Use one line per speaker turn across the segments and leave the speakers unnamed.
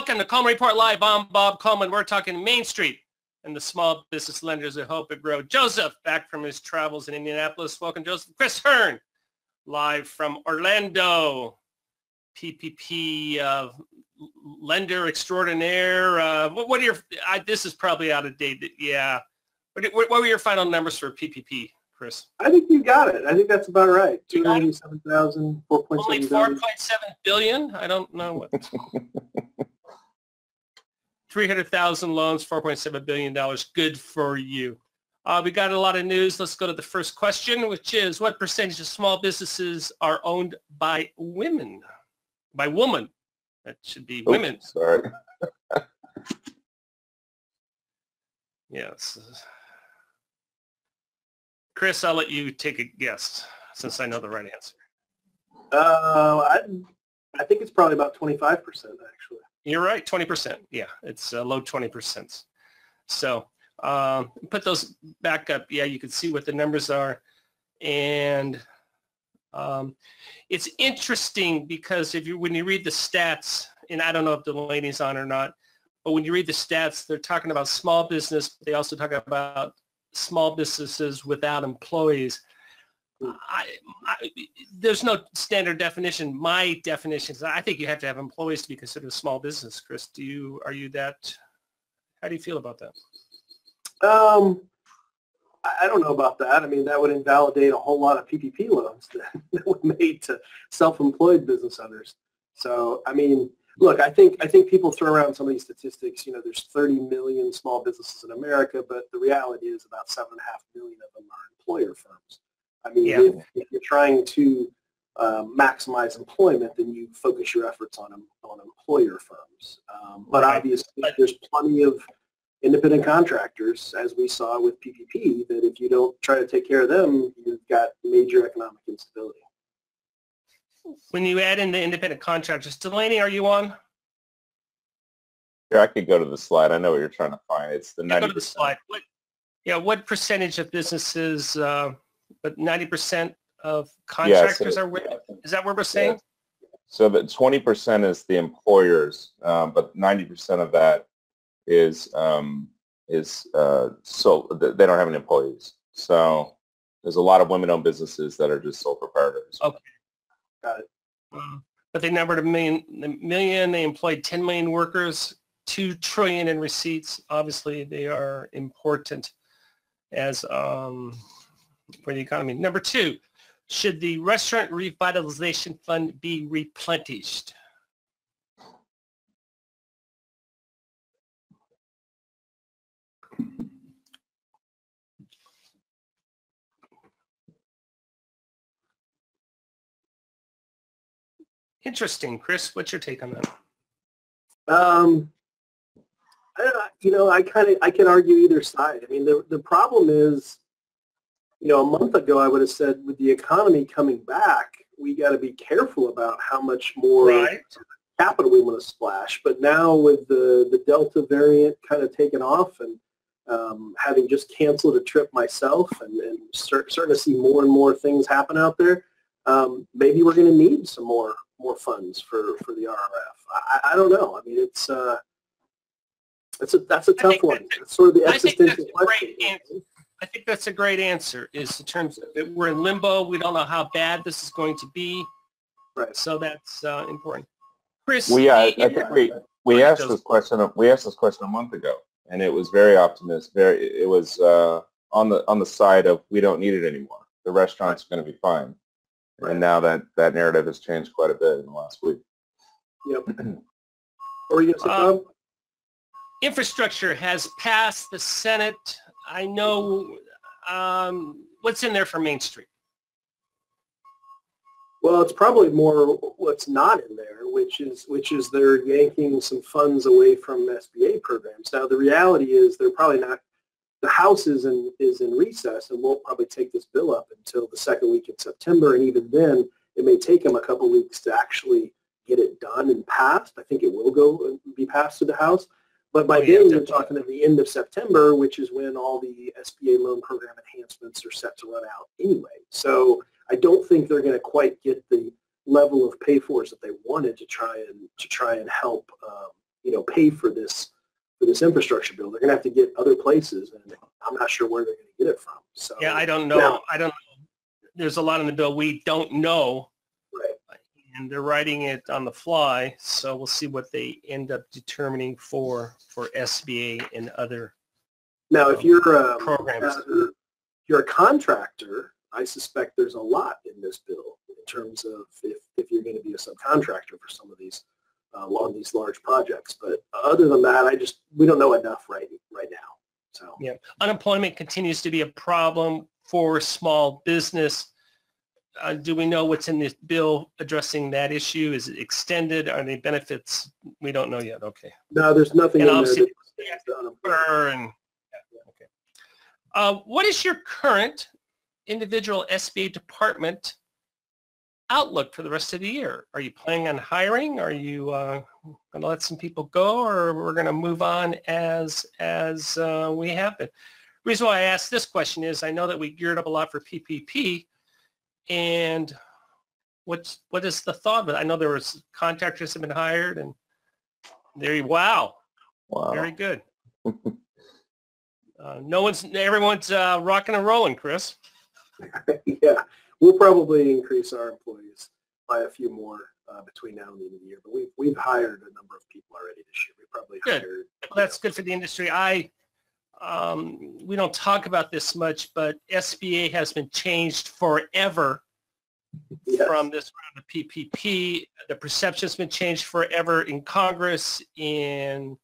Welcome to Coleman Report Live. I'm Bob Coleman. We're talking Main Street and the small business lenders that hope it grow. Joseph, back from his travels in Indianapolis. Welcome, Joseph. Chris Hearn, live from Orlando. PPP lender extraordinaire. What are your? This is probably out of date. Yeah. What were your final numbers for PPP, Chris?
I think you got it. I think that's about right. 297,000, 4.7
only 4.7 billion. I don't know what. 300,000 loans, $4.7 billion. Good for you. We got a lot of news. Let's go to the first question, which is, what percentage of small businesses are owned by women? By woman. That should be women.
Sorry.
Yes. Chris, I'll let you take a guess since I know the right answer.
I think it's probably about 25%, actually.
You're right, 20%. Yeah, it's low 20%. So put those back up. Yeah, you can see what the numbers are. And it's interesting because when you read the stats, and I don't know if Delaney's on or not, but when you read the stats, they're talking about small business. But they also talk about small businesses without employees. There's no standard definition. My definition is I think you have to have employees to be considered a small business. Chris, how do you feel about that?
I don't know about that. I mean, that would invalidate a whole lot of PPP loans that were made to self-employed business owners. So, I mean, look, I think people throw around some of these statistics. You know, there's 30 million small businesses in America, but the reality is about 7.5 million of them are employer firms. I mean,
yeah.
if you're trying to maximize employment, then you focus your efforts on employer firms. But
right.
Obviously, there's plenty of independent contractors, as we saw with PPP, that if you don't try to take care of them, you've got major economic instability.
When you add in the independent contractors, Delaney, are you on?
Here, I could go to the slide. I know what you're trying to find. It's the 90%.
Go to the slide. What percentage of businesses, but 90% of contractors are women? Is that what we're saying?
Yeah. So that 20% is the employers, but 90% of that is so they don't have any employees. So there's a lot of women-owned businesses that are just sole proprietors.
Okay.
Got it.
But they numbered a million. They employed 10 million workers, 2 trillion in receipts. Obviously, they are important as for the economy. Number 2, should the restaurant revitalization fund be replenished? Interesting. Chris, what's your take on that?
I can argue either side. I mean, the problem is, a month ago I would have said with the economy coming back, we got to be careful about how much more capital we want to splash. But now with the Delta variant kind of taking off and having just canceled a trip myself and starting to see more and more things happen out there, maybe we're going to need some more funds for the RRF. I don't know. I mean, that's a tough one. It's sort of the existential question.
I think that's a great answer. Is in terms of we're in limbo. We don't know how bad this is going to be.
Right.
So that's important. Chris,
I think we asked this question. We asked this question a month ago, and it was very optimistic. It was on the side of we don't need it anymore. The restaurant's going to be fine. Right. And now that narrative has changed quite a bit in the last week.
Yep. What were you going to say, Bob?
Infrastructure has passed the Senate. I know what's in there for Main Street.
Well, it's probably more what's not in there, which is they're yanking some funds away from SBA programs. Now, the reality is they're probably not. The House is in recess and won't probably take this bill up until the second week in September, and even then, it may take them a couple weeks to actually get it done and passed. I think it will go and be passed to the House. But by then, you're talking at the end of September, which is when all the SBA loan program enhancements are set to run out anyway. So I don't think they're going to quite get the level of pay-fors that they wanted to try and help pay for this infrastructure bill. They're going to have to get other places, and I'm not sure where they're going to get it from. So
yeah, I don't know. There's a lot in the bill we don't know,
right.
and they're writing it on the fly. So we'll see what they end up determining for SBA and other.
Now, if you're
programs.
If you're a contractor, I suspect there's a lot in this bill in terms of if you're going to be a subcontractor for some of these along these large projects. But other than that, we don't know enough right now. So
yeah, unemployment continues to be a problem for small business. Do we know what's in this bill addressing that issue? Is it extended? Are they benefits? We don't know yet. Okay.
No, there's nothing
and
in
obviously,
there.
Okay. What is your current individual SBA department outlook for the rest of the year? Are you planning on hiring? Are you going to let some people go, or we're going to move on as we have been? The reason why I asked this question is I know that we geared up a lot for PPP, and what is the thought of it? I know there was contractors have been hired, and wow, very good. Everyone's rocking and rolling, Chris.
Yeah, we'll probably increase our employees by a few more between now and the end of the year. But we've hired a number of people already this year. We probably
good.
hired.
Well, that's good for the industry. We don't talk about this much, but SBA has been changed forever. Yes. From this round of PPP. The perception's been changed forever in Congress and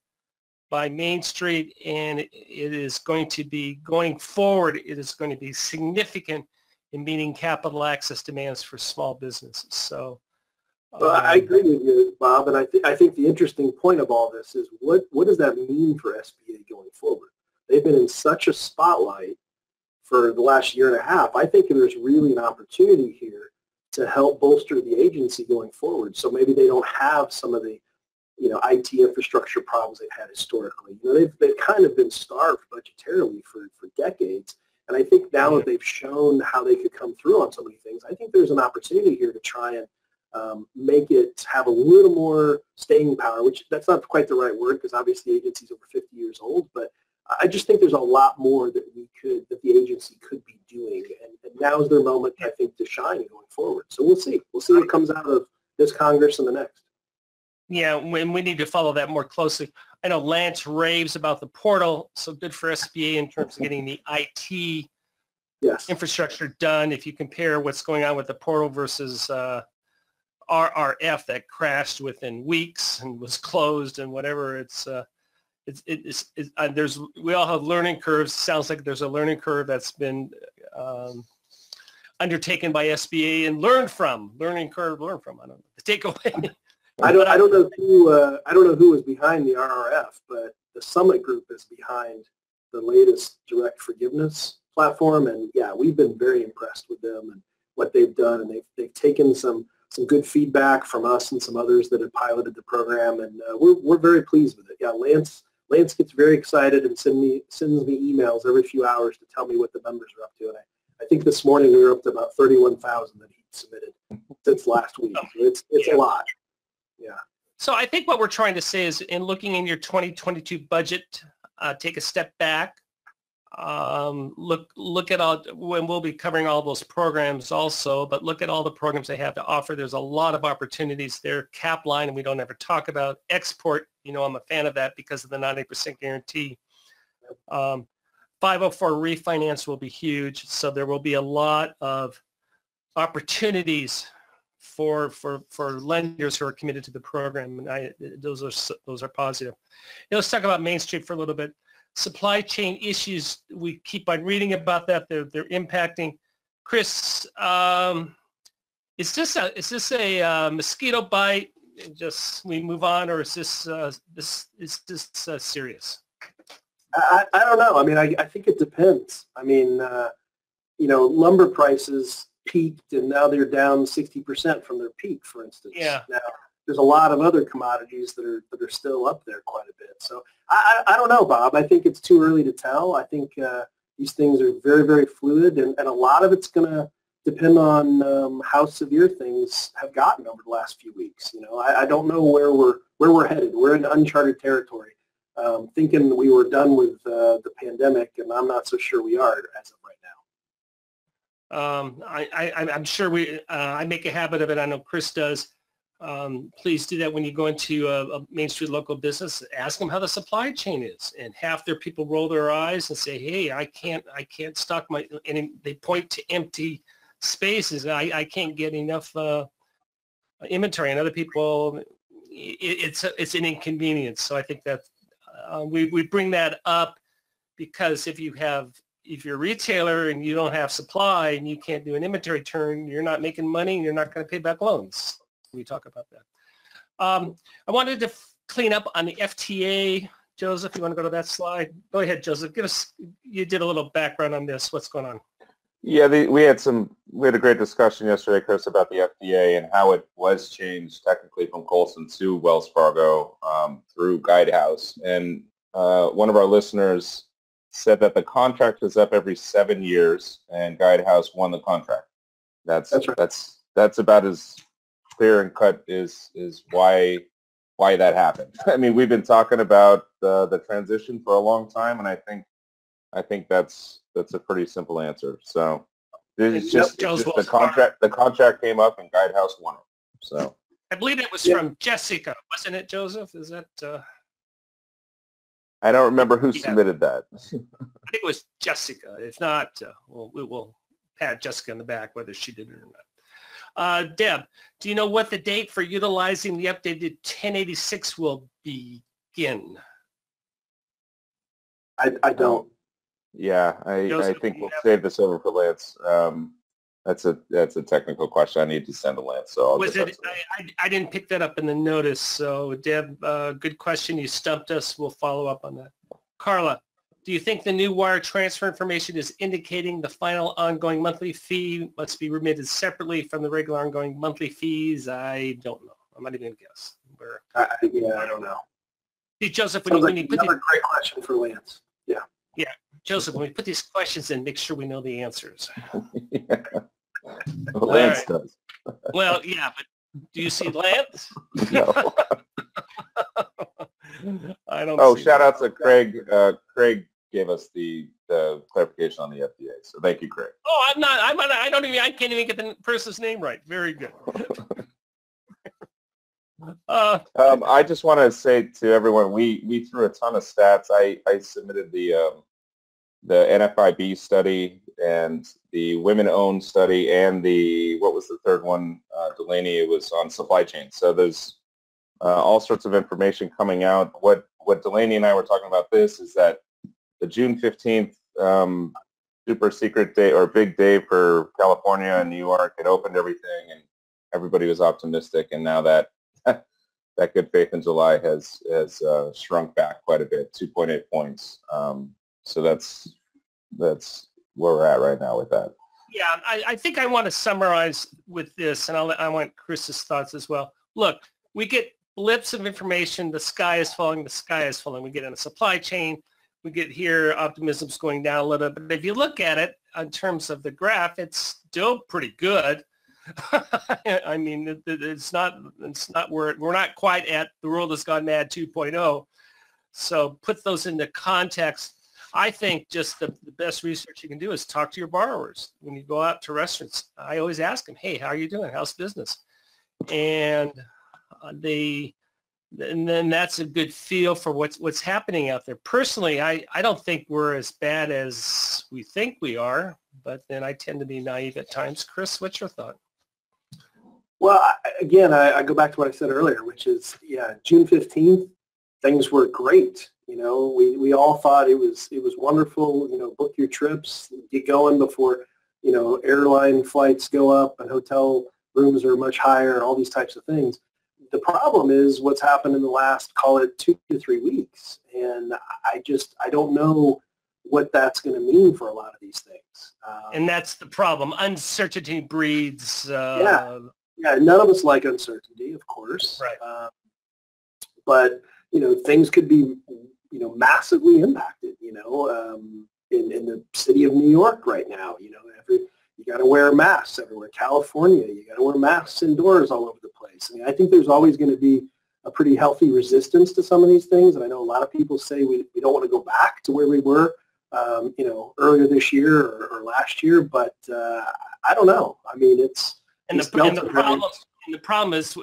by Main Street, and it is going to be, going forward, it is going to be significant in meeting capital access demands for small businesses. So,
well, I agree with you, Bob, and I think the interesting point of all this is what does that mean for SBA going forward? They've been in such a spotlight for the last year and a half. I think there's really an opportunity here to help bolster the agency going forward. So maybe they don't have some of the IT infrastructure problems they've had historically. They've kind of been starved budgetarily for decades. And I think now that they've shown how they could come through on so many things, I think there's an opportunity here to try and make it have a little more staying power, which that's not quite the right word because obviously the agency's over 50 years old, but I just think there's a lot more that the agency could be doing. And now is their moment, I think, to shine going forward. So we'll see. We'll see what comes out of this Congress and the next.
Yeah, we need to follow that more closely. I know Lance raves about the portal, so good for SBA in terms of getting the IT infrastructure done. If you compare what's going on with the portal versus RRF that crashed within weeks and was closed and whatever, we all have learning curves. Sounds like there's a learning curve that's been undertaken by SBA and learn from. Learning curve, learn from. I don't know. The takeaway.
I don't know who was behind the RRF, but the Summit Group is behind the latest direct forgiveness platform, and yeah, we've been very impressed with them and what they've done, and they've taken some good feedback from us and some others that have piloted the program, and we're very pleased with it. Yeah, Lance gets very excited and sends me emails every few hours to tell me what the numbers are up to, and I think this morning we were up to about 31,000 that he submitted since last week. It's a lot. Yeah.
So I think what we're trying to say is in looking in your 2022 budget, take a step back, look at all, when we'll be covering all those programs also, but look at all the programs they have to offer. There's a lot of opportunities there. Cap line, and we don't ever talk about export. I'm a fan of that because of the 90% guarantee. 504 refinance will be huge. So there will be a lot of opportunities for lenders who are committed to the program, and those are positive. Let's talk about Main Street for a little bit. Supply chain issues, we keep on reading about that. They're impacting. Chris, is this a mosquito bite? Just we move on, or is this serious?
I don't know. I mean, I think it depends. I mean, lumber prices peaked and now they're down 60% from their peak, for instance.
Yeah.
Now there's a lot of other commodities that are still up there quite a bit. So I don't know, Bob. I think it's too early to tell. I think these things are very, very fluid, and a lot of it's going to depend on how severe things have gotten over the last few weeks. I don't know where we're headed. We're in uncharted territory. Thinking we were done with the pandemic, and I'm not so sure we are as of right
now. I'm sure I make a habit of it. I know Chris does. Please do that when you go into a Main Street local business. Ask them how the supply chain is, and half their people roll their eyes and say, "Hey, I can't stock my," and they point to empty spaces. I can't get enough inventory, and other people, it's an inconvenience. So I think that we bring that up because if you're a retailer and you don't have supply and you can't do an inventory turn, you're not making money and you're not going to pay back loans. We talk about that. I wanted to clean up on the FTA. Joseph, you want to go to that slide? Go ahead, Joseph. You did a little background on this. What's going on?
Yeah, we had a great discussion yesterday, Chris, about the FDA and how it was changed technically from Coleman to Wells Fargo through Guidehouse. And one of our listeners said that the contract is up every 7 years, and Guidehouse won the contract. That's right. That's about as clear and cut is why that happened. I mean, we've been talking about the transition for a long time, and I think that's a pretty simple answer. So it's just the contract. The contract came up, and Guidehouse won it. So
I believe it was from Jessica, wasn't it, Joseph? Is that?
I don't remember who submitted that.
I think it was Jessica. If not, we will pat Jessica in the back whether she did it or not. Deb, do you know what the date for utilizing the updated 1086 will begin?
I don't.
Yeah, I think we'll save this over for Lance. That's a technical question I need to send to Lance. So
I didn't pick that up in the notice. So Deb, good question. You stumped us. We'll follow up on that. Carla, do you think the new wire transfer information is indicating the final ongoing monthly fee must be remitted separately from the regular ongoing monthly fees? I don't know. I'm not even going to guess.
I don't know.
See, Joseph,
when you put another great question for Lance. Yeah.
Yeah. Joseph, when we put these questions in, make sure we know the answers.
Yeah. Well, Lance does.
Well, yeah, but do you see Lance?
No.
I don't.
Oh, shout out to Craig. Craig gave us the clarification on the FDA. So thank you, Craig.
Oh, I can't even get the person's name right. Very good.
I just want to say to everyone, we threw a ton of stats. I submitted the NFIB study and the women-owned study and what was the third one, Delaney? It was on supply chain. So there's all sorts of information coming out. What Delaney and I were talking about this is that the June 15th super secret day or big day for California and New York, it opened everything and everybody was optimistic. And now that good faith in July has shrunk back quite a bit, 2.8 points. So that's where we're at right now with that.
Yeah, I think I want to summarize with this, and I want Chris's thoughts as well. Look, we get blips of information. The sky is falling. The sky is falling. We get in a supply chain. We get here, optimism's going down a little bit. But if you look at it in terms of the graph, it's still pretty good. I mean, it's not we're not quite at the world has gone mad 2.0. So put those into context. I think just the best research you can do is talk to your borrowers. When you go out to restaurants, I always ask them, hey, how are you doing? How's business? And then that's a good feel for what's happening out there. Personally, I don't think we're as bad as we think we are, but then I tend to be naive at times. Chris, what's your thought?
Well, again, I go back to what I said earlier, which is, yeah, June 15th, things were great. You know, we all thought it was wonderful. You know, book your trips, get going before, you know, airline flights go up and hotel rooms are much higher and all these types of things. The problem is what's happened in the last, call it 2 to 3 weeks. And I don't know what that's going to mean for a lot of these things.
And that's the problem. Uncertainty breeds.
Yeah, none of us like uncertainty, of course.
Right.
But, you know, things could be, you know, massively impacted, you know, in the city of New York right now. You know, You got to wear masks everywhere. California, you got to wear masks indoors all over the place. I mean, I think there's always going to be a pretty healthy resistance to some of these things. And I know a lot of people say we don't want to go back to where we were, earlier this year or last year. But I don't know. I mean,
the problem is,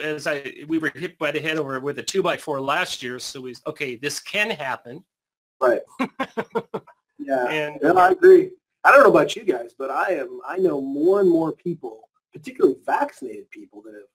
we were hit by the head over with a 2x4 last year. So this can happen.
Right. Yeah. I agree. I don't know about you guys, but I know more and more people, particularly vaccinated people, that have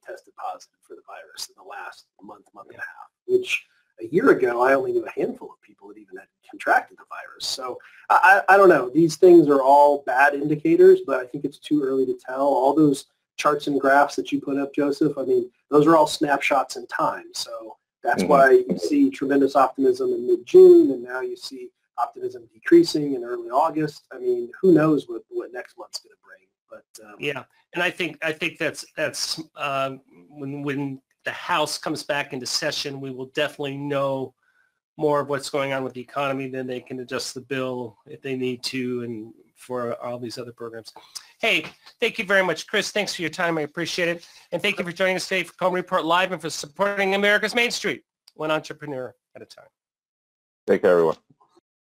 tested positive for the virus in the last month and a half, which a year ago I only knew a handful of people that even had contracted the virus. So I don't know. These things are all bad indicators, but I think it's too early to tell. All those charts and graphs that you put up, Joseph, I mean, those are all snapshots in time. So that's why you see tremendous optimism in mid-June, and now you see optimism decreasing in early August. I mean, who knows what next month's going to bring? But
yeah, and I think that's when the House comes back into session, we will definitely know more of what's going on with the economy. Then they can adjust the bill if they need to, and for all these other programs. Hey, thank you very much, Chris. Thanks for your time. I appreciate it, and thank you for joining us today for Coleman Report Live and for supporting America's Main Street, one entrepreneur at a time.
Take care, everyone.